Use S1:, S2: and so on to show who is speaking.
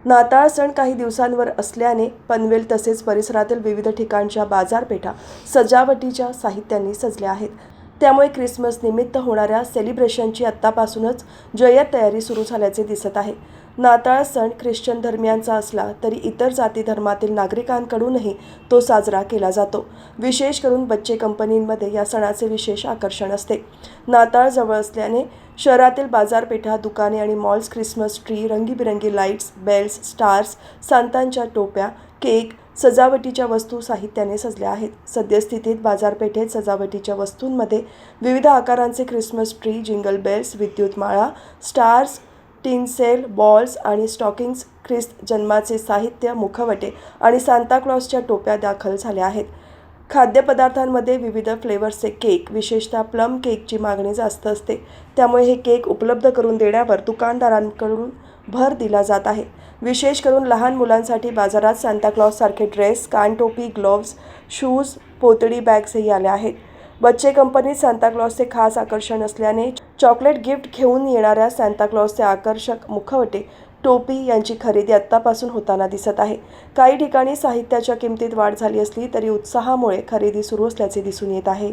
S1: नाताळ सण काही दिवसांवर असल्याने पनवेल तसेच परिसरातील विविध ठिकाणच्या बाजारपेठा सजावटीच्या साहित्याने सजल्या आहेत. त्यामुळे ख्रिसमस निमित्त होणाऱ्या सेलिब्रेशनची आत्तापासूनच जय्यत तयारी सुरू झाल्याचे दिसत आहे. नाताळ सण ख्रिश्चन धर्मियांचा असला तरी इतर जाती धर्मातील नागरिकांकडूनही तो साजरा केला जातो. विशेष करून बच्चे कंपनींमध्ये या सणाचे विशेष आकर्षण असते. नाताळ जवळ असल्याने शहरातील बाजारपेठा, दुकाने आणि मॉल्स ख्रिसमस ट्री, रंगीबिरंगी लाईट्स, बेल्स, स्टार्स, सांतांच्या टोप्या, केक, सजावटीच्या वस्तू साहित्याने सजल्या आहेत. सद्यस्थितीत बाजारपेठेत सजावटीच्या वस्तूंमध्ये विविध आकारांचे ख्रिसमस ट्री, जिंगल बेल्स, विद्युत माळा, स्टार्स, टिन्सेल, बॉल्स आणि स्टॉकिंग्स, ख्रिस्त जन्माचे साहित्य, मुखवटे आणि सांताक्लॉसच्या टोप्या दाखल झाल्या आहेत. खाद्यपदार्थांमध्ये विविध फ्लेवर्सचे केक, विशेषतः प्लम केकची मागणी जास्त असते. त्यामुळे हे केक उपलब्ध करून देण्यावर दुकानदारांकडून भर दिला जात आहे. विशेष करून लहान मुलांसाठी बाजारात सांताक्लॉससारखे ड्रेस, कानटोपी, ग्लोव्ज, शूज, पोतडी बॅग्सही आल्या आहेत. बच्चे कंपनीत सांताक्लॉसचे खास आकर्षण असल्याने चॉकलेट गिफ्ट घेऊन येणाऱ्या सांताक्लॉसचे आकर्षक मुखवटे, टोपी यांची खरेदी आत्तापासून होताना दिसत आहे. काही ठिकाणी साहित्याच्या किमतीत वाढ झाली असली तरी उत्साहामुळे खरेदी सुरू असल्याचे दिसून येत आहे.